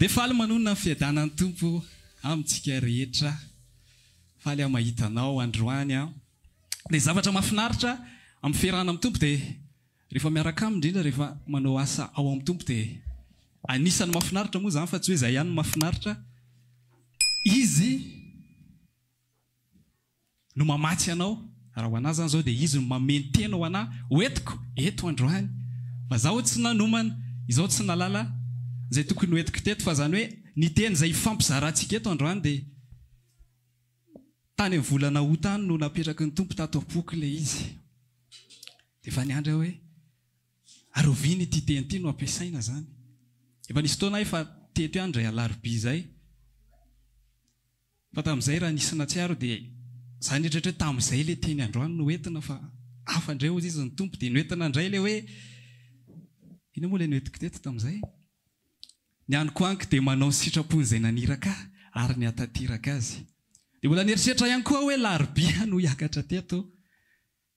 Dia faly manonona ny fiadanan'ny tompo amintsika rehetra. Faly aho mahita anao androany aho. Dia zavatra mahafinaritra amin'ny fiarahana amin'ny tompo dia rehefa miaraka aminy indrindra rehefa manao asa ao amin'ny tompo dia anisany mahafinaritra moa izany fa tsy hoe izay ihany mahafinaritra. Izy no mamatsy anao. Raha ho anazy zany izao dia izy no mameno tena ho anahy. Hoentiko eto androany. Fa zaho tsy nanomana, izao tsy nalala izay tokony hoentiko teto, fa izany hoe ny teny izay ifampizarantsika eto androany dia tany amin'ny volana ho tany no napetraky ny tompo tato am-poko ilay izy. Dia efa niandra hoe aroviny ity teny ity no ampiasaina izany. Efa nisy fotoana efa teto ihany indray alarobia izay. Fa tamin'izay raha nisy natsiaro dia izany rehetrarehetra hoe tamin'izay ilay teny androany no entina, fa hafa indray hozy izy ny tompo dia noentina indray ilay hoe ina moa ilay noentiko teto tamin'izay. Ny aniko anky dia manao ny sitrapony izay naniraka ary ny atatiraka azy. Dia mbola nieritreritra ihany koa hoe larobia no hiakatra teto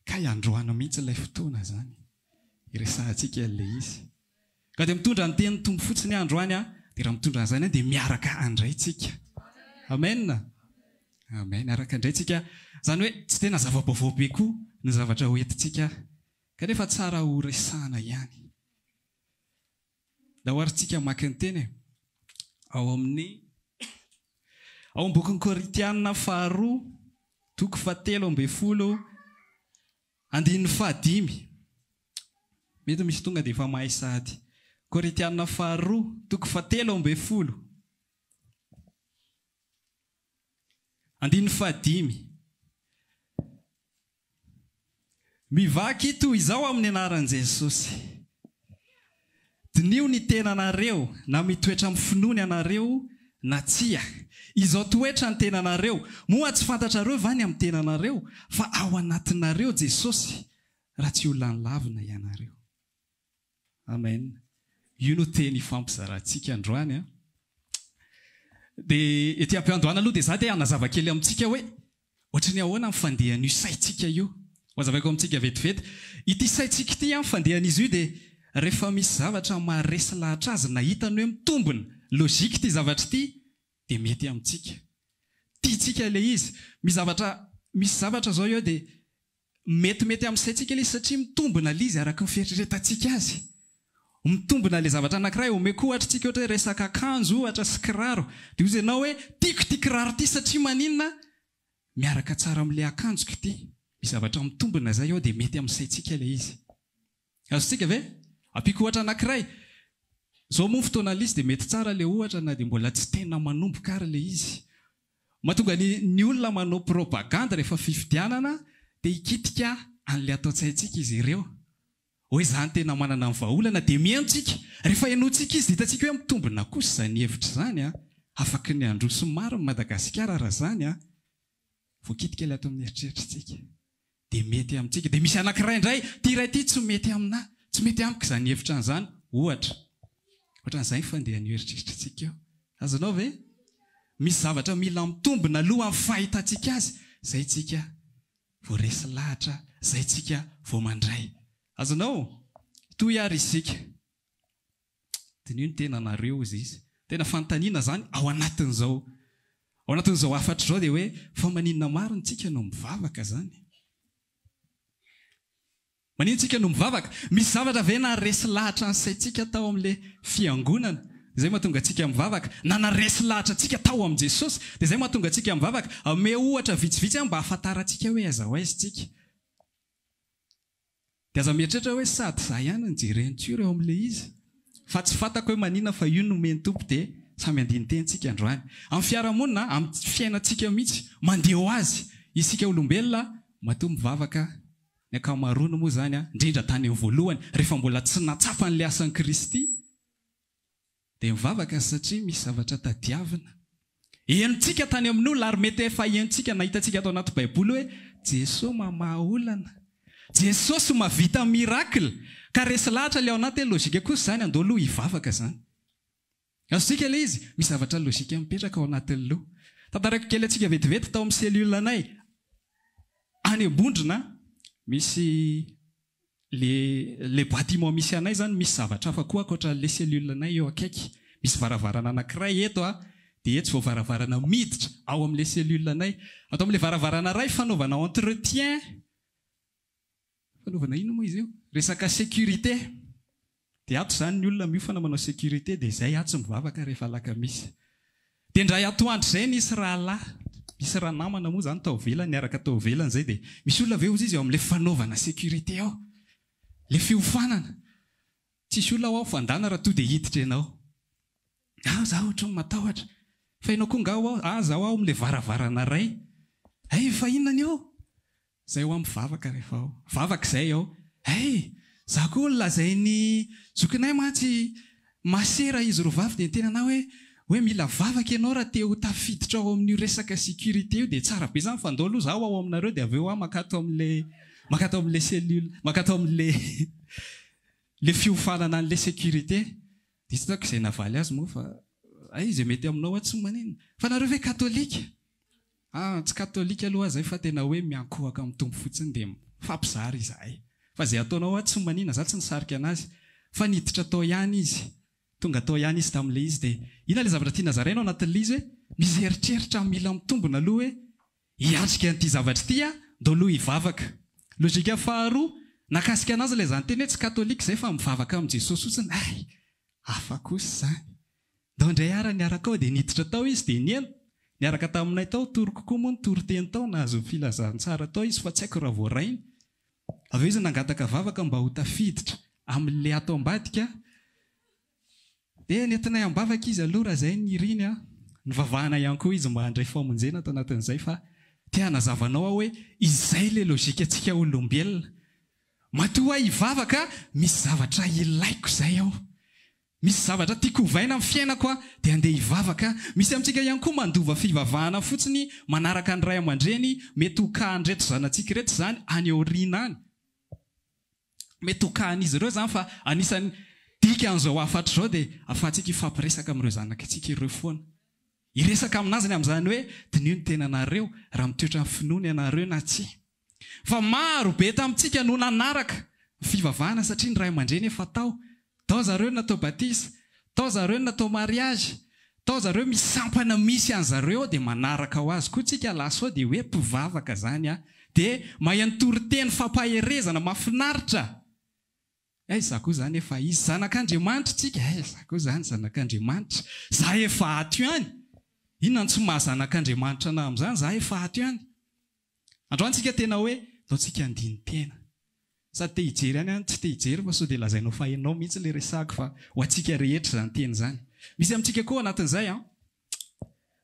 ka iandroana mihitsy ilay fotoana izany. Iresahantsika ilay izy. Ka dia mitondra ny tenin'ny tompo fotsiny androany dia raha mitondra an'izany dia miaraka andray tsika. Amen. Amen. Araka indray tsika. Izany hoe tsy tena zava-baovao be koa ny zavatra hoentintsika kanefa tsara ho resahana ihany. Da hoarintsika maka ny teny ao amin'ny bokin'ny Koritiana faharoa toko 7:10 andininy 5. Mety misy tonga dia efa mahay sady. Koritiana faharoa toko 7:10 andininy 5. Mivaky toy izao amin'ny anaran'i Jesosy. Diniho ny tenanareo na mitoetra amin'ny finoany anareo na tsia. Izao toetra ny tenanareo. Moa tsy fantatrareo va ny amin'ny tenanareo fa ao anatinareo Jesosy raha tsy olona ny lavina ianareo. Amen. Io no teny fampizarantsika androany. Dia ety am-piandohana aloha dia za dia hanazava kely amintsika hoe ohatra ny ahoana amin'ny fandehan'io saintsika io. Mazavaiko amintsika vetivety. Ity saintsika ity amin'ny fandehan'izy io dia rehefa misy zavatra maharesy lahatra azy na hitany hoe mitombona logika ity zavatra ity dia mety amintsika. Tiantsika ilay izy. Misy zavatra zao eo dia metimety amin'ny saintsika ilay izy satria mitombona ilay izy araka ny fieritreretantsika azy. Mitombona ilay zavatra anankiray omeko ohatra tsika ohatra hoe resaka akanjo ohatra sy kiraro. Dia hoy ianao hoe tiako ity kiraro ity satria maninona miaraka tsara amin'ilay akanjoko ity. Misy zavatra mitombona izay eo dia mety amin'ny saintsika ilay izy. Azontsika ve? Ampiko ohatra anankiray. Zao moa fotoana ilay izy dia mety tsara ilay ohatra na dia mbola tsy tena manomboka ary ilay izy. Mahatonga ny olona manao propaganda rehefa fifidianana dia hikitika an'ilay atao an-tsaintsika izy ireo. Hoe izany tena manana ny vahaolana dia mihaintsika. Rehefa henoantsika izy hitantsika hoe mitombona kosa izany hevitra izany afaka ny androso maro Madagasikara raha izany voakitika ilay ato amin'ny eritreritrintsika. Dia mety amintsika. Dia misy anankiray indray ty iray ity tsy mety aminahy. Tsy mety amiko izany hevitra an'izany. Ohatra n'izay fandehan'io eritreritrintsika eo. Azonao ve? Misy zavatra mila mitombona aloha amin'ny fahitantsika azy. Izay tsika vao resy lahatra. Izay tsika vao mandray. Azonao? Toy ary isika. Diniho ny tenanareo izy izy. Tena fanontaniana izany ao anatin'izao. Ao anatin'izao afatra izao dia hoe fa maninona mariny tsika no mivavaka izany. Maninona tsika no mivavaka? Misy zavatra ve na resy lahatra ny saintsika tao amin'ilay fiangonana. Izay mahatonga antsika mivavaka. Na naresy lahatra antsika tao amin'i Jesosy. Dia izay mahatonga antsika mivavaka. Ame ohatra vitsivitsy mba ahafantarantsika hoe aiza ho aiza tsika. Dia aza mieritreritra hoe sady za ihany ny jerentsika eo amin'ilay izy. Fa tsy fantako hoe maninona fa io no meny tompo dia samy andiny tentsika androany. Amin'ny fiarahamonina, amin'ny fiainantsika mihitsy mandeha ho azy. Isika olombelona matoa mivavaka. Ny ankamaroany moa izany indrindra tany amin'ny voalohany rehefa mbola tsy natsapa an'ilay asan'i Kristy dia mivavaka satria misy zavatra tadiavina. Henontsika tany amin'olona ary mety efa henontsika na hitantsika atao anaty Baiboly hoe Jesosy mamaha olana. Jesosy mavita mirakla ka resy lahatra ilay ao anaty logika kosa izany andao aloha hivavaka izany. Azontsika ilay izy misy zavatra logika mipetraka ao anatin'ny loha. Tantarako kely antsika vetivety tao amin'ny selulnay any Ambondrona. Misy le bâtiment misy anay zany misy zavatra hafa koa ankoatra le cellule anay eo akaiky. misy varavarana anankiray eto dia eto vao varavarana miditra ao amin'le cellule anay atao amin'le varavarana ray fanaovana entretien fanaovana ino moa izy io resaka sécurité dia ato zany ny olona miofana manao sécurité dia izay ato tsy mivavaka rehefa laka misy dia ndray atoandro izay nisy rahalahy misy raha namana moa zany tao velany niaraka tao velany izay dia misy olona ve ozy izy eo amin'le fanaovana sécurité ao le fiofanana tsisy olona ao fandana raha to dia hiditra ianao zaho ohatra ny matahotra fa ianao koa ngao zaho ao amin'le varavarana ray fa inona ny ao zay ho amin'ny vavaka rehefa ao vavaka izay ao zaho koa lazay ny zokinay mantsy masera izy ro vavy dia tena anao hoe mila vavaka ianao raha te ho tafiditra ao amin'io resaka sécurité io dia tsara be zany fandao aloha zaho ao aminareo dia avy eo makato amin'le cellule makato amin'le le fiofanana an'le sécurité dia tsy taoko izay navaly azy moa fa izy mety aminao tsy manina fa nareo ve katolika tsy katolika aloha zay fa tena hoe miankohaka amin'ny tombo fotsiny dia fampizary izahay fa izay ataonao tsy manina za tsy nisarika anazy fa niditra tao ihany izy tonga tao ihany izy tamin'le izy dia ina le zavatra tiana zaraina ao anatin'le izy hoe mizeritreritra mila mitombona aloha hoe hiatrika an'ity zavatra ity ndo aloha hivavaka logika faharoa nakasika anazy ilay zany teny hoe tsy katolika izay fa mivavaka amin'i Jesosy fotsiny hafa kosa zany ndo ndray ara niaraka ao dia niditra tao izy dia niena niaraka taminay tao tory kokoa moa ny toriteny tao nahazo filazantsara tao izy fa tsy haiko raha voarainy avy eo izy nangataka vavaka mba ho tafiditra amin'le ato ambadika dia nentinay ambavaka izy aloha raha izay niriny nivavahana ihany koa izy mba handray famonjena tao anatin'izay fa tia hanazavanao hoe izay le logika antsika olombelona matoa hivavaka misy zavatra ilaiko izay ao misy zavatra tiako hovaina amin'ny fiainako dia andeha hivavaka misy amintsika ihany koa mandova fivavahana fotsiny manaraka ny ray aman-dreny mety ho kahandreto zanantsika reto zany any aoriana any mety ho kahan'izy ireo zany fa anisany dika an'izao afatra izao dia afahantsika ifampiresaka amin'ireo zanakitsika ireo foana iresaka aminazy ny amin'izany hoe Diniho Ny Tenanareo raha mitoetra ny finoana ianareo na tsy fa maro be tamintsika no nanaraka fivavahana satria ny ray aman-dreny efa tao zareo natao batisa tao zareo natao mariage tao zareo misampana misy an'zareo dia manaraka ho azy koa tsika laso dia hoe mpivavaka zany dia mahantoriteny fampaherezana mafinaritra za koa zany efa izy zanak'Andriamanitra tsika za koa zany zanak'Andriamanitra za efa ato ihany inona tsy mahazanak'Andriamanitra na amin'izany za efa ato ihany androany tsika tena hoe ataontsika andiny tena sady te hijery any tsy te hijery fa sao dia lazainao fa hainao mihitsy le resako fa ho antsika rehetra zany teny zany misy amintsika koa anatin'izay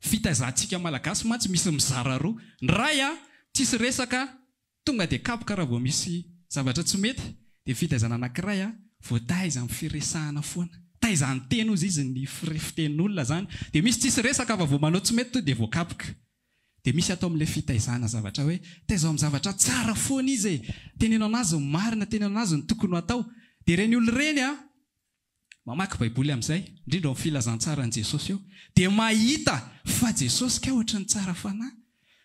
fitazantsika malagasy mantsy misy mizara roa ny ray tsisy resaka tonga dia kapoka raha vao misy zavatra tsy mety dia fitaizana anankiray voataiza amin'ny firesahana foana taizany teny ozy izy ny fiten'olona zany dia misy tsisy resaka fa vao manao tsy mety to dia voakapoka dia misy atao amin'ilay fitaizana zavatra hoe taizao amin'ny zavatra tsara foana izy tenenao anazy ny marina tenenao anazy ny tokony atao dia ireny olo ireny mamaky baiboly amin'izay indrindra amin'ny filazantsara ny Jesosy eo dia mahita fa Jesosy ka ohatra ny tsara fanahy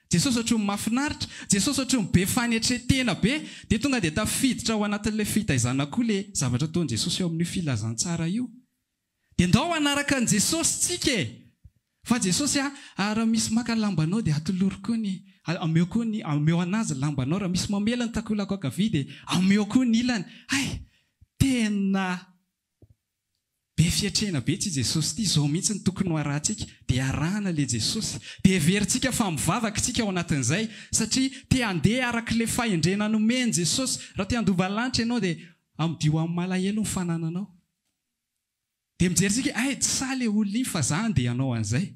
Jesosy ohatra ny mafinaritra Jesosy ohatra ny be fanetretena be dia tonga dia tafiditra ao anatin'ilay fitaizana koa ilay zavatra ataon'i Jesosy eo amin'io filazantsara io dia ndao anaraka ny Jesosy tsika fa Jesosy raha misy maka lambanao dia atoloro koa ny ameo anazy lambanao raha misy mamela ny takolako akavia dia ameo koa ny ilany tena be fiatrena be tsy Jesosy ity zao mihitsy ny tokony ho arahantsika dia arahana le Jesosy dia heverintsika fa mivavaka tsika ao anatin'izay satria te handeha arak'ilay fahendrena nomeny Jesosy raha te handova lanitra ianao dia amidio amin'ny malahelo ny fanananao dia mijery tsika tsy sa le olona iny fa za andeha hanao an'izay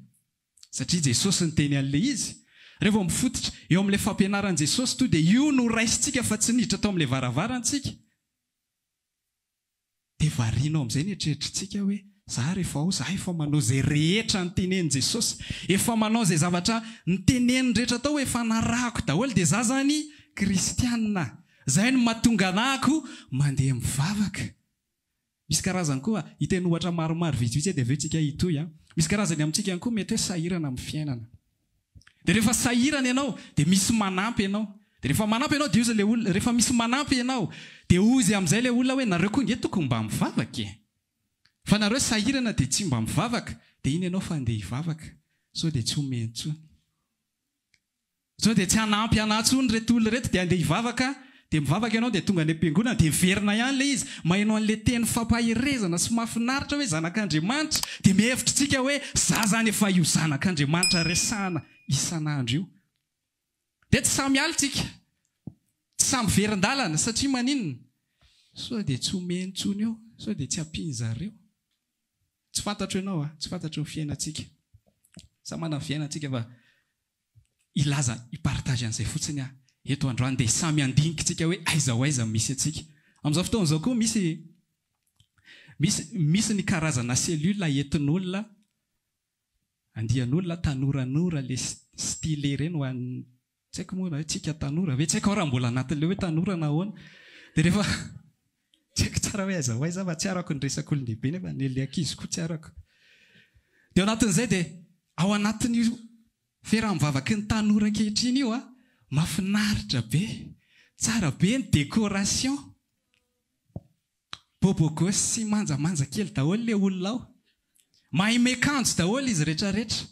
satria Jesosy ny teny an'le izy rehefa mifototra eo amin'ilay fampianaran'i Jesosy to dia io no raisitsika fa tsy niditra tao amin'ilay varavarantsika dia varianao amin'izay ny eritreretritsika hoe za rehefa za efa manao izay rehetra nytenenin' Jesosy efa manao izay zavatra nyteneniny rehetra tao efa narahako daholo dia za zany kristianina zay no mahatonga anahako mandeha mivavaka misy karazany koa hiteny ohatra maromaro vitsivitsy dia aveo tsika hitoy misy karazany amintsika ihany koa mety hoe sahirana amin'ny fiainana dia rehefa sahirana ianao dia misy manampy ianao dia rehefa manampy ianao dia ozy le olona rehefa misy manampy ianao dia ozy amin'izay le olona hoe nareo koa nge tokony mba mivavaka fa nareo sahirana dia tsy mba mivavaka dia iny ianao fa andeha hivavaka sao dia tsy homentsony sao dia tsy hanampy anantsony reto olona reto dia andeha hivavaka dia mivavaka ianao dia tonga any am-piangonana dia verina ihany le izy mahainao an'le teny fampahirezana sy mahafinaritra hoe zanak'Andriamanitra dia mihevitrintsika hoe za zany efa io zanak'Andriamanitra resahana isan'andro io dia tsy samy alitsika tsy samy verin-dalana satria maninona sao dia tsy homentsony eo sao dia tsy hampiny zareo tsy fantatro ianao tsy fantatro ny fiainantsika sa manana ny fiainantsika fa ilaza hipartage an'izay fotsiny eto androany dia samy andinikintsika hoe aiza ho aiza misy atsika amin'izao fotoan'izao koa misy ny karazana selula entin'olona andian'olona tanoranora le style reny ho an'ny tsy haiko moa hoe tsika tanora ve tsy haiko raha mbola anatin'le hoe tanora na ahoana dia rehefa tsy haiko tsara hoe aiza ho aiza fa tsy arako ny resaka olon-dehibe nefa nyle ankizy koa tsy arako dia ao anatin'izay dia ao anatin'io fiaraha-mivavaky ny tanora ankehitriny io mafinaritra be tsara be ny décoration bobogosy sy manjamanja kely daholo le olona ao mahay mekanjo daholo izy rehetrarehetra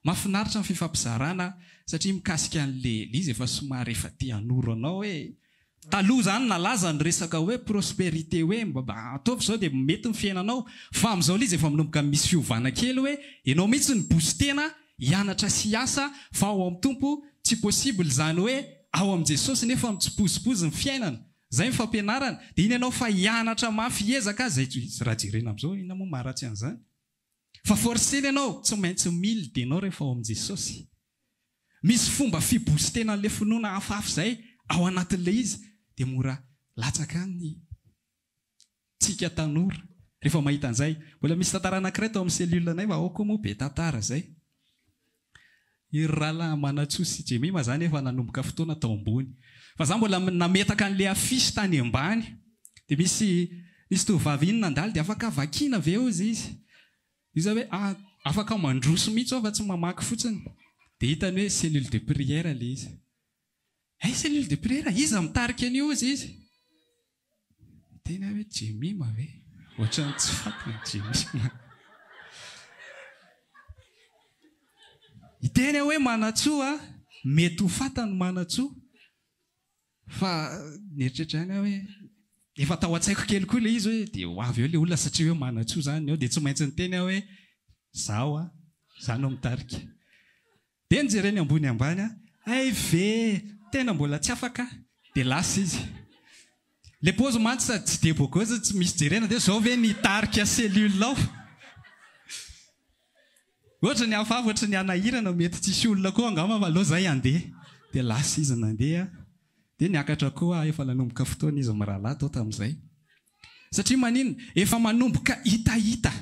mafinaritra ny fifampizarana satria mikasika an'le izy efa somary efa tia hanoro anao hoe taloha zany nalaza ny resaka hoe prospérité hoe ataovy zao dia mety ny fiainanao fa amin'izao izy efa minomboka misy fiovana kely hoe ianao mihitsy ny boostena hianatra sy hiasa fa ao amin'ny tompo tsy possible zany hoe ao amin'i Jesosy nefa mitsipozipozy ny fiainana zay ny fampianarana dia iny ianao fa hianatra mafy ezaka zay raha jerena amin'izao ina moa maharatsy an'izany fa forceny ianao tsy maintsy mily dia ianao rehefa ao amin'i Jesosy misy fomba fiboostena an'le finoana hafahafa zay ao anatin'le izy dia mora latsaka ny tsika tanora rehefa mahita an'izay mbola misy tantara anankiray tao amin'ny selulnay fa ao koa moa be tantara zay irala manatsoa sy jemima zany efa nanomboka fotoana tao ambony fa za mbola nametaka an'le afisy tany ambany dia misy tovavy iny nandaly dia afaka vakiana ve eo izy izy hoe afaka mandroso mihitsy ao fa tsy mamaky fotsiny dia hitany hoe cellule de prière le izy cellule de prière iza mitarika an'io izy tena hoe jemima ve ohatrany tsy fatiny jemima iteny hoe manatsoa mety ho fatany manatsoa fa nieritreritra ihany hoe efa tao an-tsaiko kely koa le izy hoe dia ho avy eo le olona satria hoe manatsoa zany eo dia tsy maintsy ny teny hoe zaho zany ao mitarika dia nijereny ambony ambany ay ve tena mbola tsy afaka dia lasa izy le pozy mantsy sady tsy de bogozy tsy misy jerena dia zao ve nitarika cellule ao ohatra ny hafahafa ohatra ny anahirana mety tsisy olona koa angama fa aloha zay andeha dia lasa izy nandeha dia niakatra koa efa nanomboka fotoana izy mirahalahy tao tamin'izay satria maninona efa manomboka hitahita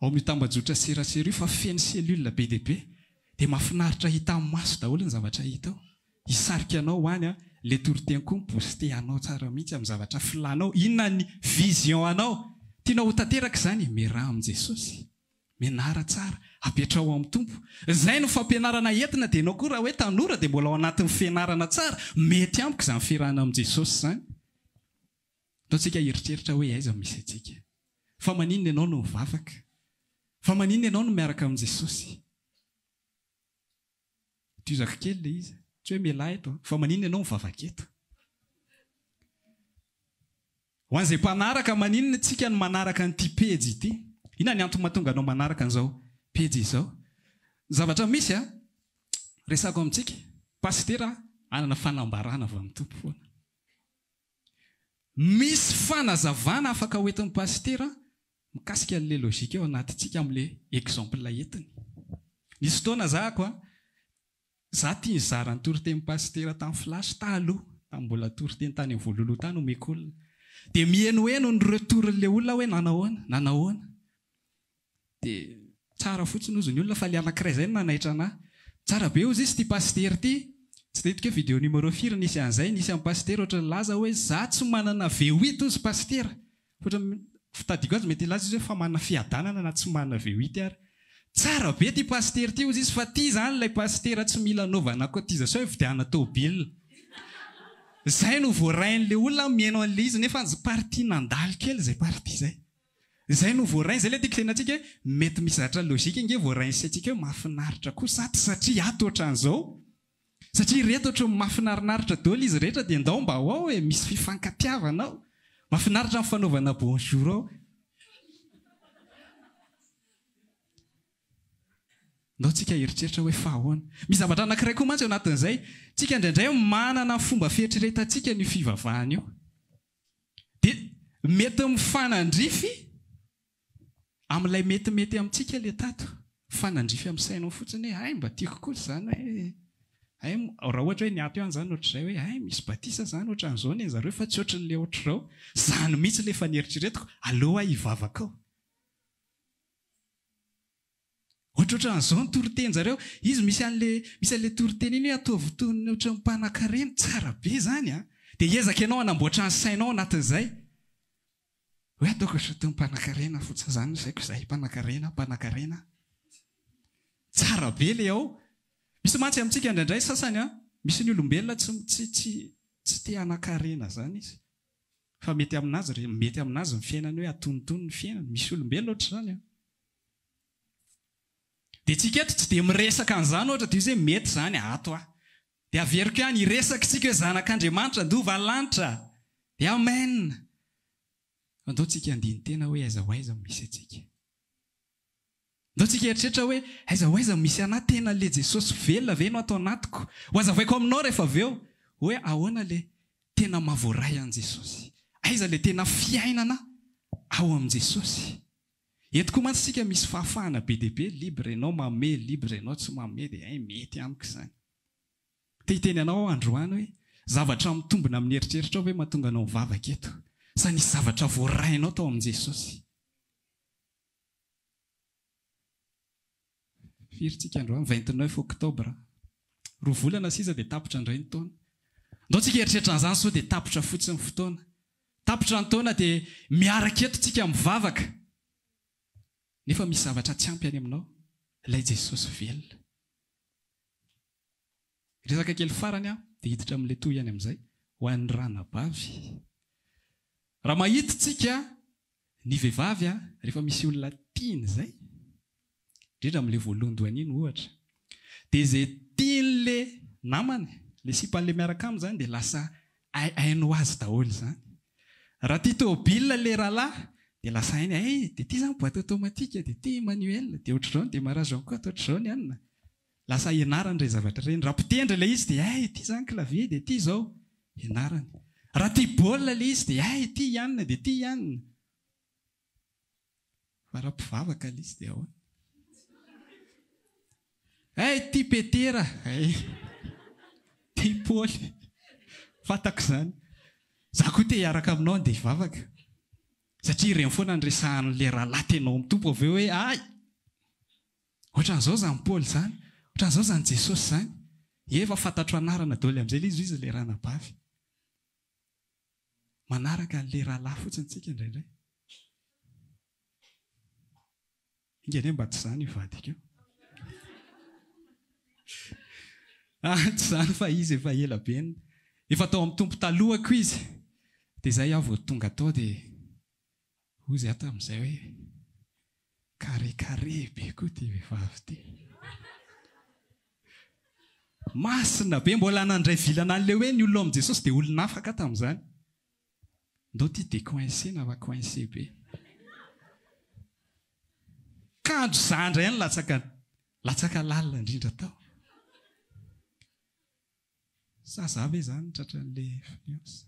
ao mitambajotra serasera io fa feno cellule be dia be dia mahafinaritra hita amin'ny maso daholo ny zavatra hita ao hisarika anao hoany le toriteny koa miboste anao tsara mihitsy amin'ny zavatra filanao inona ny vision anao tianao ho tanteraka izany miaraha amin'i Jesosy mianara tsara apetra ao amin'ny tompo zay no fampianarana entina dia ianao koa raha hoe tanora dia mbola ao anatin'ny fianarana tsara mety ampiko izany fiarahana amin'i Jesosy zany ataontsika eritreritra hoe aiza misy atsika fa maninona ianao no mivavaka fa maninona ianao no miaraka amin'i Jesosy tiozaka kely le izy tsy hoe mialahy eto fa maninona ianao mivavaka eto ho an'izay mpanaraka maninona tsika no manaraka n'ity pejy ity ina ny antony mahatonga anao manaraka an'izao pejy izao zavatra misy resako amintsika pastera anana fanambarana avy amin'ny tompo foana misy fanazavana afaka hoentin'ny pastera mikasika an'le logika eo anatintsika amin'le exemple entiny nisy fotoana zahako za tia nizara ny toriteny pastera tamin'ny flasy taloha tamin'ny mbola toriteny tany amin'ny vololo tany omeko olona dia mienoeno ny retourn'le olona hoe nanahoana dia tsara fotsiny ozy ny olona fa le anankiray zay no nanaitra anahy tsara be ozy izy ty pastera ty tsy tetiko hoe vidéo numéro 4 nisy an'izay nisy amin'ny pastera ohatra laza hoe za tsy manana V8 ozy pastera ohatra fitadiko azy mety laza izy hoe fa manana fiadanana na tsy manana V8 ary tsara be ty pastera ty ozy izy fa ty zany ilay pastera tsy mila naovana cotisation hividiana tôbila zay no voarain'le olona mihaino an'le izy nefa parti nandalo kely zay parti zay Zay no voarainy zay le tiako tenantsika mety misy zatra logika inge voarainy saintsika hoe mahafinaritra kosa satria ato ohatran'izao. Satria reto ohatra mahafinarinaritra daholo izy rehetra dia ndao mba ao hoe misy fifankatiavanao. Mahafinaritra amin'ny fanaovana bonjour ao. Ndao tsika eritreritra hoe fahoana. Misy zavatra anankiray koa mantsy ao anatin'izay. Tsika indraindray manana fomba fieritreretantsika ny fivavahana io. Dia mety mifanandrify amin'ilay metimety amintsika le tato. Mifanandrify amin'ny sainao fotsiny hoe ay mba tiako koa izany hoe ay raha ohatra hoe ny ato ihany izany ohatr'izay hoe ay misy batisa izany ohatran'izao ny zareo fa tsy ohatran'ilay ohatr'izao. Izany mihitsy ilay fanieritreretiko aleo ahy hivavaka ao. Ohatran'izao ny toriteny zareo, izy misy an'ilay toriteny iny ataovy toy ny ohatran'ny mpanan-karena tsara be izany a. Dia ezaka ianao hanamboatra ny sainao anatin'izay. Hoe ataoko ohatran'ny toy ny mpanan-karena fotsiny izany zaiko izay mpanan-karena. Tsara be ilay ao. Misy mantsy amintsika indraindray sasany a, misy ny olombelona tsy te hanan-karena izany izy. Fa mety aminazy ny fiainany hoe atonotony ny fiainany. Misy olombelona ohatr'izany a. Dia tsika eto tsy dia miresaka an'izany ohatra dia hoe mety izany ato ah. Dia averiko ihany hiresaka tsika hoe zanak'Andriamanitra ndova lanitra. Dia amen. Andao tsika andiny tena hoe aiza ho aiza misy atsika. Ndao tsika eritreritra hoe aiza ho aiza misy anahy tena le Jesosy velona ve no atao anatiko. Ho azavaiko aminao rehefa avy eo hoe ahoana le tena mahavoaray an'i Jesosy. Aiza le tena fiainana ao amin'i Jesosy. Eto koa mantsy tsika misy fahafahana be dia be, libre ianao mame, libre ianao tsy mame dia ay mety amiko izany. Te hiteny anao androany hoe zavatra mitombona amin'ny eritreritra ao hoe mahatonga anao mivavaka eto. Sa nisy zavatra voarainao tao amin'i Jesosy. Firy tsika androany 29 oktobra. 2 volana sisa dia tapitra indray ny taona. Ndao tsika eritreritra an'izany sao dia tapitra fotsiny fotoana. Tapitra ny taona dia miaraka eto tsika mivavaka. Nefa misy zavatra tsy ampy any aminao. Ilay Jesosy velona. Resaka kely farany a dia hiditra amin'ilay toy ihany amin'izay. Ho an'ny ranabavy. Raha mahita tsika ny vehivavy a rehefa misy olona tiany izay. Indrindra amin'ilay voalohany iny ohatra. Dia izay tian'le namany, le sipan'ilay miaraka aminy izany dia lasa hainy ho azy daholo izany. Raha tia tômôbilina le rahalahy dia lasa hainy dia ity izany boîte automatique dia ity manuel dia ohatr'izao dia maraza koa atao ohatr'izao ny anina. Lasa ianarany ireo zavatra ireny. Raha mpitendry ilay izy dia ity izany clavier dia ity izao ianarany. Raha tia baolina ilay izy dia ity ianina dia ity ianina. Fa raha mpivavaka ilay izy dia ahoana. Ity petera, ity paoly. Fatako izany. Za koa te hiaraka aminao dia hivavaka. Satria ireny foana ny resahan'ilay rahalahy tenao mitompo avy eo hoe ay. Ohatran'izao izany Paoly izany. Ohatran'izao izany Jesosy izany. Efa fantatro anarana daholo amin'izay ilay izy ilay ranabavy. Manaraka an'ilay rahalahy fotsiny tsika indraindray. Ingany mba tsy izany ivadika eo. Tsy izany fa izy efa ela be. Efa tao amin'ny tompo talohako izy. Dia izay aho vao tonga tao dia hoy ato amin'izay hoe kare be koa ty vehivavy ty. Masina be mbola nandray vilana an'ilay hoe ny olona amin'i Jesosy dia olona afaka tamin'izany. Ndao ty dia coincé na va coincé be. Kandro zandra ihany latsaka lalina indrindra tao. Zaza ve izany tratran'ilay fiansy.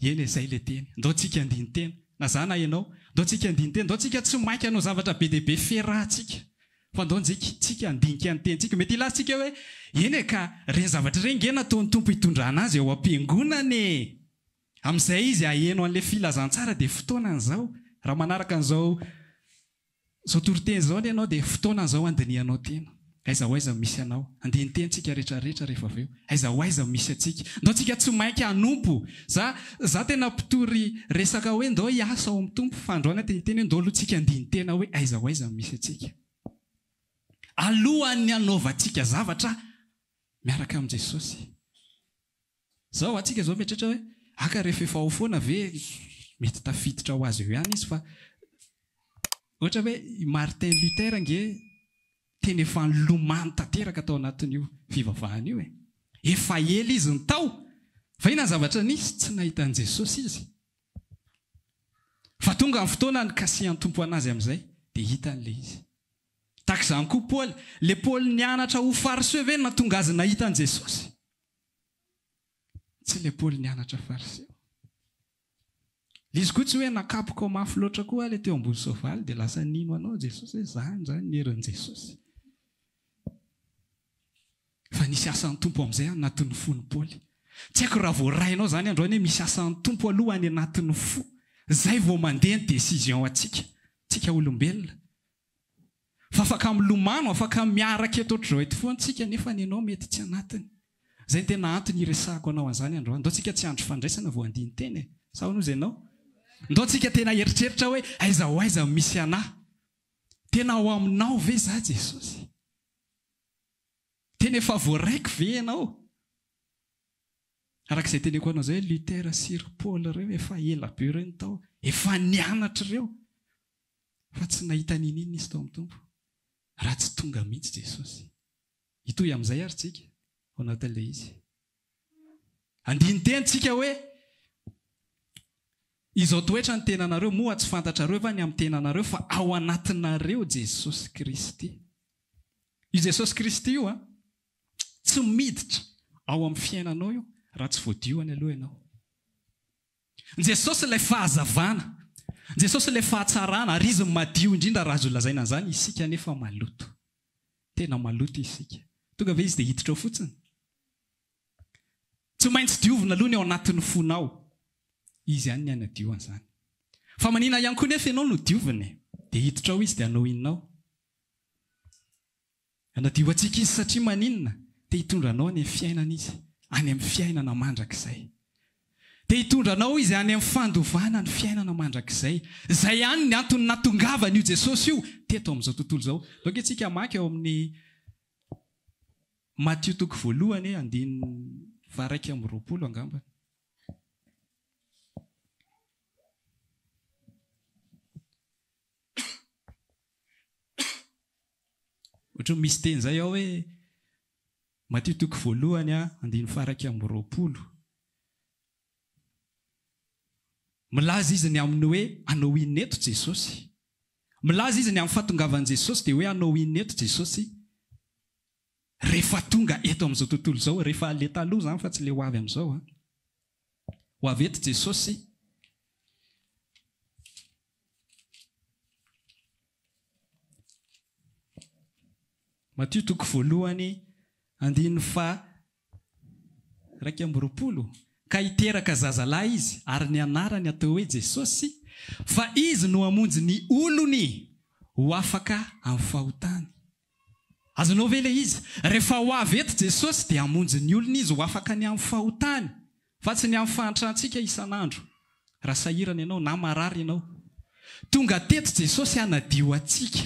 Eny izay ilay teny. Ndao tsika andiny tena. Na zana ianao, ndao tsika andiny tena. Ndao tsika tsy mainka hanao zavatra be dia be ferahantsika. Fa ndao tsika andinika ny tentsika. Mety ilatsika hoe eny ka ireny zavatra ireny nge nataon'ny tompo hitondrana azy ao am-piangonana. Amin'izay izy aheno an'ilay filazantsara dia fotoana an'izao. Raha manaraka an'izao toriteny izao ny ianao dia fotoana an'izao andinihanao tena. Aiza ho aiza misy anao. Andiny teny tsika rehetrarehetra rehefa avy eo. Aiza ho aiza misy atsika. Ndao tsika tsy mainka hanompo. Za tena mpitory resaka hoe ndao hiasa ao amin'ny tompo. Fa androany teny ndao aloha tsika andiny tena hoe aiza ho aiza misy atsika. Alohan'ny hanaovantsika zavatra miaraka amin'i Jesosy. Zao atsika zao mieritreritra hoe aka rehefa efa ao foana ve mety tafiditra ho azy eo ihany izy fa ohatra hoe Martin Luther nge teny efa nilomano tanteraka tao anatin'io fivavahana io efa ela izy ny tao fa ina zavatra nisy tsy nahitan'i Jesosy izy fa tonga amin'ny fotoana ny kasihan'ny tompo anazy amin'izay dia hitan'le izy tahaka izany koa Paul le Paul nianatra ho fariseo ve natonga azy nahitan'i Jesosy tsy le Paul nianatra fariseo izy koa tsy hoe nakapoka ao mafy loatra koa le teo ambony soavaly dia lasa nino anao Jesosy hoe zany ny herin'i Jesosy fa nisy asan'ny tompo amin'izay anatin'ny fon'ny Paul tsy haiko raha voarainao zany androany hoe misy asan'ny tompo aloha any anatin'ny fo zay vao mandeha ny décision atsika olombelona fa afaka milomano afaka miaraka eto ohatr'izao eto foana tsika nefa ny ianao mety tsy anatiny zay ny tena antony iresahako anao an'izany androany ndao tsika tsy andro fandraisana vao andiny teny sao noho izay anao ndao tsika tena eritreritra hoe aiza misy anahy tena ao aminao ve za Jesosy tena efa voaraiko ve ianao arak'izay teneko anao zay Luther sy Paul reo efa ela be reo ny tao efa nianatra ireo fa tsy nahita ninino izy tao amin'ny tompo raha tsy tonga mihitsy Jesosy hitoy amin'izay ary tsika ao anatin'ilay izy andiny tentsika hoe izao toetra ny tenanareo moa tsy fantatrareo fa ny amin'ny tenanareo fa ao anatinareo Jesosy Kristy io Jesosy Kristy io tsy miditra ao amin'ny fiainanao io raha tsy voadioany aloha ianao Jesosy ilay fahazavana Jesosy ilay fahatsarana ary izy madio indrindra raha azo lazaina an'izany isika nefa maloto tena maloto isika tonga ve izy dia hiditra ao fotsiny tsy maintsy diovina aloha ny ao anatin'ny fonao izy ihany ny anadio an'izany fa manina ihany koa nefa ianao no dioviny dia hiditra ao izy dia anao inonao anadio antsika izy satria maninona dia hitondra anao any amin'ny fiainana izy any amin'ny fiainana mandrakizay dia hitondra anao izy any amin'ny fandovana ny fiainana mandrakizay zay ihany ny antony natongavana io Jesosy io teto amin'izao tontolo izao donc itsika maky ao amin'ny Matthieu toko voalohany andiny varaiky amby 20 angambany ohatra misy teny zay ao hoe Matthieu toko voalohany andiny varaiky amby 20 milaza izy ny aminy hoe anao ineto Jesosy milaza izy ny amin'ny fahatongavan'i Jesosy dia hoe anao ineto Jesosy rehefa tonga eto amin'izao tontolo izao rehefa le taloha zany fa tsy le ho avy amin'izao ho avy eto Jesosy Matthieu toko voalohany andiny varaiky amby 20 ka hiteraka zazalahy izy ary ny anarany atao hoe Jesosy fa izy no hamonjy ny olony ho afaka amin'ny fahotany azonao ve le izy rehefa ho avy eto Jesosy dia hamonjy ny olony izy ho afaka ny amin'ny fahotany fa tsy ny amin'ny fahantrantsika isan'andro raha sahirana ianao na marary ianao tonga teto Jesosy hanadio antsika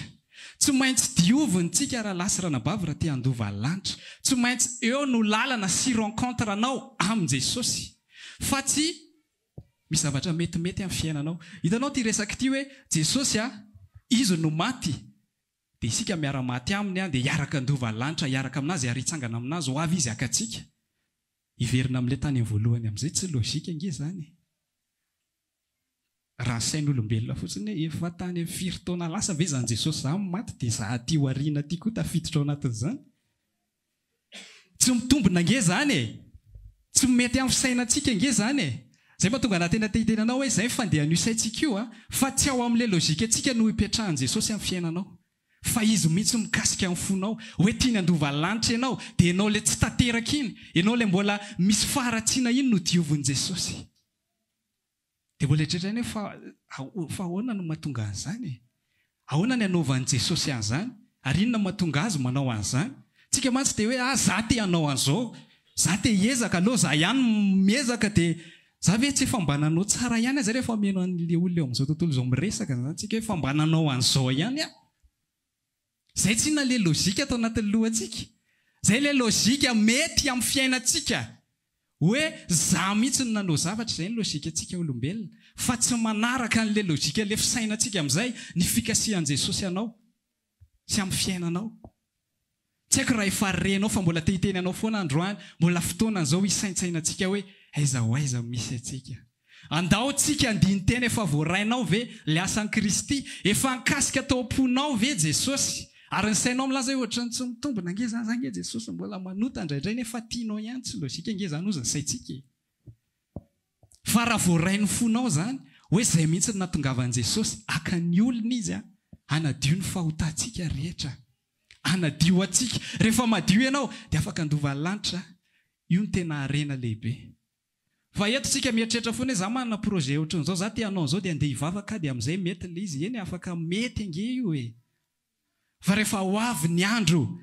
tsy maintsy diovintsika raha lasy ranabavy raha te handova lanitra tsy maintsy eo no lalana sy rencontre anao amin' Jesosy fa tsy misy zavatra metimety amin'ny fiainanao hitanao ty resaka ty hoe Jesosy izy no maty dia isika miara-maty aminy dia hiaraka handova lanitra hiaraka aminazy ary hitsangana aminazy ho avy izy akatsika hiverina amin'ilay tany amin'ny voalohany amin'izay tsy logika nge zany raha sain'olombelona fotsiny hoe efa tany amin'ny firy taona lasa ve zany Jesosy zany maty dia za ty oriana ty koa tafiditra ao anatin'izany tsy mitombona nge zany tsy mety amin'ny fisainantsika nge zany zay mahatonga anatena tehitenanao hoe zay fandehan'io saintsika io fa tsy ao amin'ilay logika antsika no hipetrahan'i Jesosy amin'ny fiainanao fa izy mihitsy mikasika amin'ny fonao hoe tiany handova lanitra ianao dia ianao le tsy tanteraka iny ianao le mbola misy faharatsiana iny no diovin'i Jesosy dia mbola eritreretrany hoe fa ahoana no mahatonga an'izany ahoana ny hanaovan'i Jesosy an'izany ary inona mahatonga azy manao an'izany tsika mantsy dia hoe za te hanao an'izao za te hiezaka aloha za ihany miezaka dia za ve tsy efa mba nanao tsara ihany aza rehefa meno an'le olona eo amin'izao tontolo izao miresaka zany tsika hoe fa mba nanao an'izao ihany zay tsy na le logika atao anatin'ny lohantsika zay le logika mety amin'ny fiainantsika hoe za mihitsy ny nanao zavatra izay ny lôjika antsika olombelona fa tsy manaraka n'le lôjika le fisainantsika amin'izay ny fikasihan Jesosy anao sy amin'ny fiainanao. Tsy haiko raha efa renao fa mbola te-hiteny anao foana androany, mbola fotoanan'izao hisaintsainantsika hoe aiza ho aiza misy antsika. Andao tsika andiny tena efa voarainao ve le asan'i Kristy, efa ankasika tao am-ponao ve Jesosy, ary ny sainao milaza hoe ohatrany tsy mitombona nge zany nge Jesosy mbola manota indraindray nefa tianao ihany tsy lôjika nge zany ozy ny saintsika. Fa raha voarain'ny fonao zany hoe zay mihitsy nahatongavan'i Jesosy akany olona izy anadio ny fahotantsika rehetra, anadio atsika. Rehefa madio ianao dia afaka andovan'ny lanitra. Io ny tena harena lehibe. Fa eto tsika mieritreritra foana hoe za manana projet ohatran'izao, za te hanao an'izao dia andeha hivavaka dia amin'izay mety le izy eny afaka mety ange io e. Fa rehefa ho avy ny andro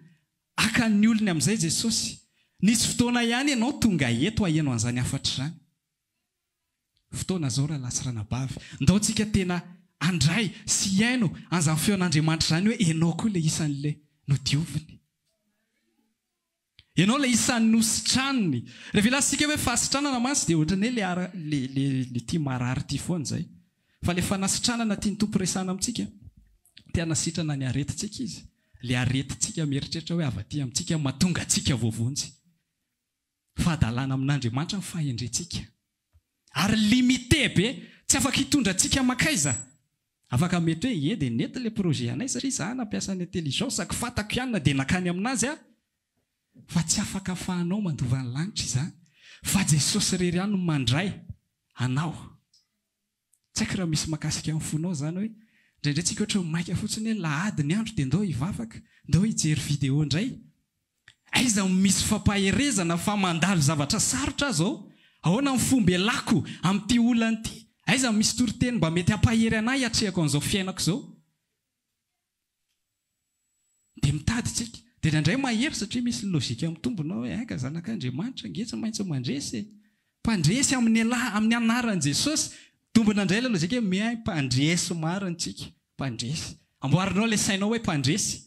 akan'ny olony amin'izay Jesosy, nisy fotoana ihany ianao tonga eto ahianao an'izany afatra izany. Fotoana zao raha lasirana-bavy, ndao tsika tena andray sy iaino an'izany feon'Andriamanitra izany hoe ianao koa le isan'le nodioviny. Ianao le isan'ny nositraniny. Rehefa ilansika hoe fasitranana mantsy dia ohatrany le tia marary tia foana izay. Fa le fanasitranana tia ny tompo resana amintsika, tia nasitrana ny aretintsika izy. Le aretintsika mieritreritra hoe avy aty amintsika mahatonga antsika voavonjy. Fahadalana amin'Andriamanitra ny fahendrentsika. Ary limité be, tsy afaka hitondra antsika makaiza. Afaka mety hoe dia nety le projet anay satria za nampiasa ny intelligence ako fatako ihany na dia nakany aminazy fa tsy afaka afahanao mandova ny lanitra izany. Fa Jesosy rery ihany no mandray anao. Tsy haiko raha misy makasika amin'ny fonao zany hoe indraindray tsika ohatra maika fotsiny hoe lahady ny andro dia ndao hivavaka, ndao hijery video indray. Aiza misy fampaherezana fa mandalo zavatra sarotra zao. Ahoana ny fomba ialako amin'ity olana ity. Aiza misy toriteny mba mety hampahery anahy hatrehako an'izao fiainako izao. Dia mitady tsika. Dia indraindray mahery satria misy lôjika mitombonao hoe aika zanak'Andriamanitra nge tsy maintsy mandresy. Mpandresy amin'ny anaran'i Jesosy. Tombona indray ilay lôjika hoe miay mpandresy marintsika. Mpandresy. Amboarinao le sainao hoe mpandresy.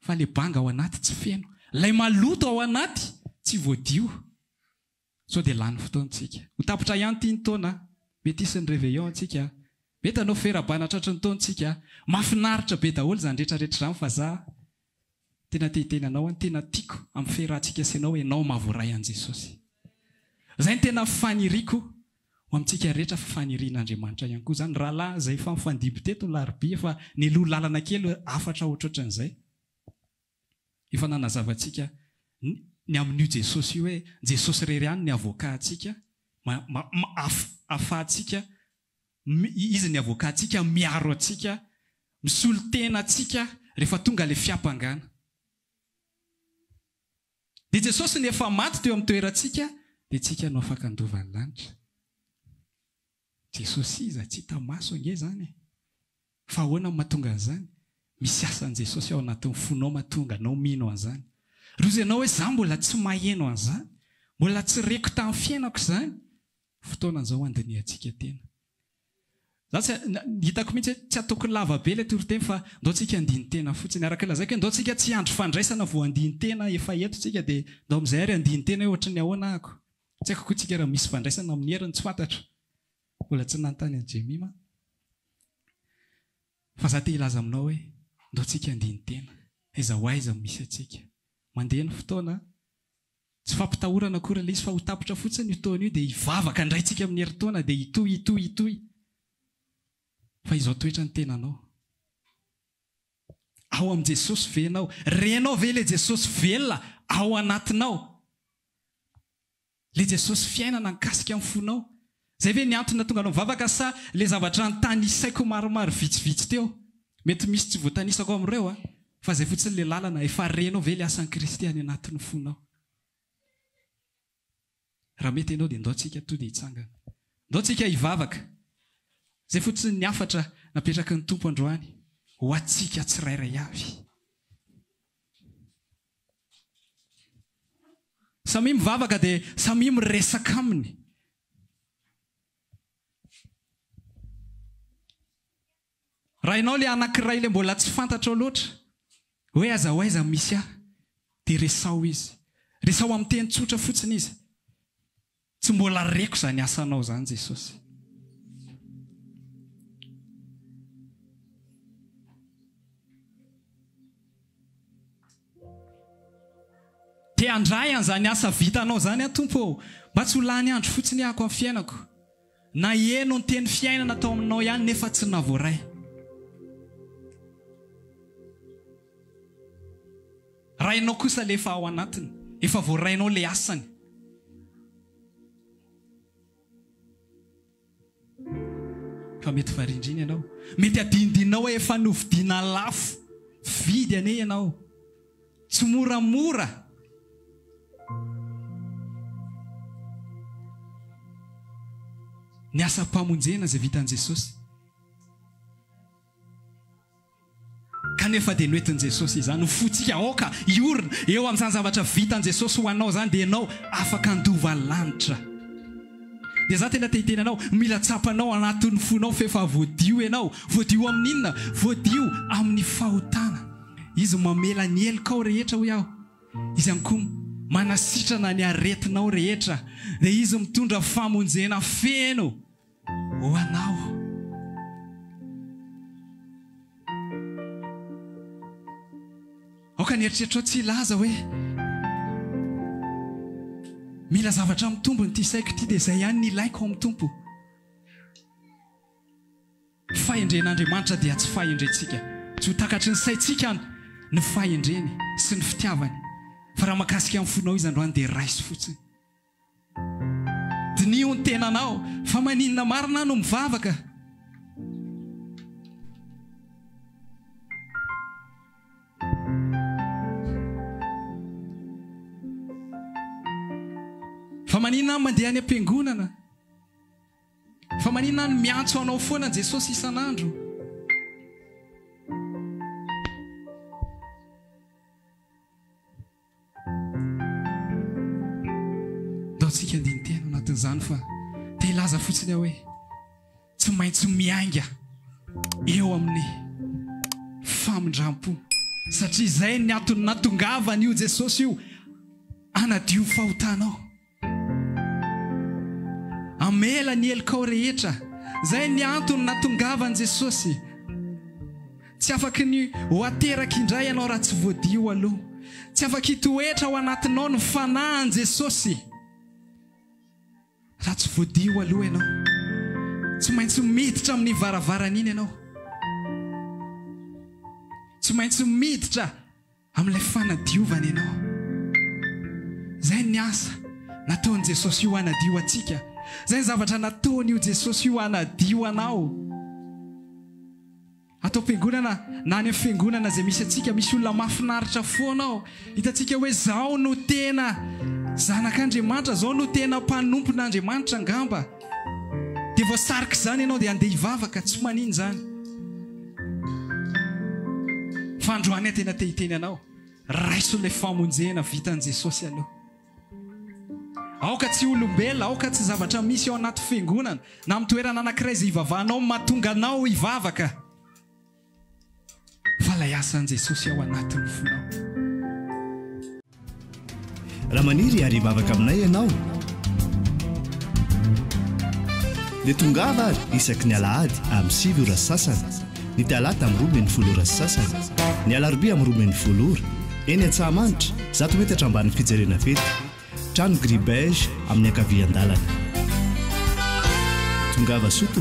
Fa le banga ao anaty tsy feno. Lay maloto ao anaty tsy voadio. So dia lany fotoantsika. Ho tapitra ihany tia ny taona. Mety isy ny réveillon antsika. Mety anao ferabana tratry ny taontsika. Mahafinaritra be daholo izany rehetrarehetra izany fa za tena te-hiteny anao any tena tiako amin'ny ferahantsika sy anao ianao mahavoray an'i Jesosy. Izay ny tena faniriako ho amintsika rehetra fa fanirian'Andriamanitra ihany koa izany. Rahalahy izay efa mifandimby teto ny larobia fa ny loha lalana kely afatra ohatrohatran'izay. Efa nanazavantsika ny amin'io Jesosy io hoe Jesosy rery ihany ny avokatsika. Afahatsika, izy ny avokatsika, miaro atsika, misolo tena atsika rehefa tonga le fiampangana. Dia Jesosy ny efa maty teo amin'ny toerantsika, dia tsika no afaka andova ny lanitra. Jesosy iza tsy hita maso ange zany. Fa ahoana mahatonga an'izany? Misy asan'i Jesosy ao anatin'ny fonao mahatonga anao mino an'izany. Rozanao hoe za mbola tsy maheno an'izany, mbola tsy reko tamin'ny fiainako izany. Fotoanan'izao andinihantsika tena. Za hitako mihitsy tsy ataoko lava be ilay toriteny fa ndao tsika andiny tena fotsiny. Araka lazaiko hoe ndao tsika tsy andro fandraisana vao andiny tena efa eto tsika dia ndao amin'izay ary andiny tena hoe ohatry ny ahoana ako. Tsy haiko koa tsika raha misy fandraisana amin'ny heriny tsy fantatra. Mbola tsy nanontany an'i Jemima. Fa za te hilaza aminao hoe ndao tsika andiny tena. Aiza ho aiza misy atsika. Mandeha ny fotoana. Tsy fampitahorana akory ilay izy fa ho tapitra fotsiny io taona io dia hivavaka indraitsika amin'ny herintaona dia hitohy. Fa izao toetra ny tenanao. Ao amin'i Jesosy venao. Renao ve ilay Jesosy velona ao anatinao. Ilay Jesosy fiainana nikasika amin'ny fonao. Zay ve ny antony tonga anao mivavaka sa ilay zavatra notanisaiko maromaro vitsivitsy teo. Mety misy tsy voatanisako amin'ireo fa zay fotsiny ilay lalana efa renao ve ilay asan'i Kristy any anatin'ny fonao. Raha mety ianao dia ndao tsika to dia hitsangana. Ndao tsika hivavaka. Zay fotsiny ny afatra napetraka ny tompo androany ho atsika tsirairay avy. Samy mivavaka dia samy miresaka aminy. Raha ianao ilay anankiray ilay mbola tsy fantatra loatra hoe aza ho aiza misy dia resao izy. Resao amin'ny teny tsotra fotsiny izy. tsy mbola reko zany asanao zany Jesosy. Te andray an'izany asa vitanao zany Tompo, mba tsy ho lany andro fotsiny ahako amin'ny fiainako. Na eno ny teny fiainana atao aminao ihany nefa tsy navoray. Rainao kosa le efa ao anatiny, efa voarainao le asany. Fa mety varindriny ianao, mety adinidinao efa novidina lafo vidy ane ianao, tsy moramora. Ny asa mpamonjena izay vitan'i Jesosy, kanefa dia noentin'i Jesosy izany, fotsika aoka iorina eo amin'izany zavatra vitan'i Jesosy ho anao zany, dia ianao afaka andova lanitra. Dia za tena te-hiteny anao, mila tsapanao anatin'ny fonao fa efa voadio ianao. Voadio amin'inona? Voadio amin'ny fahotana. Izy mamela ny helikao rehetra ho iaho. Izy ihany koa manasitrana ny aretinao rehetra. Dia izy mitondra famonjena feno ho anao. Aoka ny eritreritro tsy ilaza hoe mila zavatra amin'ny tompo ny ty saiko ty dia izay ihany ny ilaiko amin'ny tompo. Fahendren'Andriamanitra dia tsy fahendrentsika. Tsy ho takatry ny saintsika ny fahendreny sy ny fitiavany. Fa raha makasika amin'ny fonao izy androany dia raisy fotsiny. Diniho ny tenanao, fa maninona marina no mivavaka. Fa maninona mandeha any am-piangonana, fa maninona ny miantso anao foana Jesosy isan'andro. Daontsika andiny tena anatin'izany fa te hilaza fotsiny hoe tsy maintsy miainga eo amin'ny famindram-po, satria izay ny antony natongavany io Jesosy io anadio fahotanao. Amela ny helikao rehetra, izay ny antony natongavany Jesosy. Tsy afaka ny ho ateraka indray ianao raha tsy voadio aloha. Tsy afaka hitoetra ao anatinao ny fanahin Jesosy raha tsy voadio aloha ianao. Tsy maintsy miditra amin'ny varavarana iny ianao. Tsy maintsy miditra amin'ilay fanadiovana ianao. Izay ny asa nataon'i Jesosy io hanadio atsika. Izay ny zavatra nataony io Jesosy io hanadio anao. Atao fiangonana, na any amin'ny fiangonana izay misy atsika, misy olona mahafinaritra foanao. Hitantsika hoe zao no tena zanak'Andriamanitra, zao no tena mpanompon'Andriamanitra angamba. Dia voasarika izany ianao dia andeha hivavaka, tsy manino izany. Fa androany tena te hiteny anao, raiso ilay famonjena vitan'i Jesosy aloha. Aoka tsy olombelona, aoka tsy zavatra misy ao anaty fiangonana, na amin'ny toerana anankiray izay hivavahanao mahatonga anao hivavaka. Fa ilay asan'i Jesosy ao anatin'ny fonao. Raha maniry ary hivavaka aminay ianao, dia tongava ary isaky ny alahady amin'ny 7 ora sasany, ny talata amin'ny 12 ora sasany, ny alarobia amin'ny 12 ora, eny Antsahamanitra 100 metatra ambany fijerena fety, trano gribege amin'ny ankavian-dalana. Tongava soto.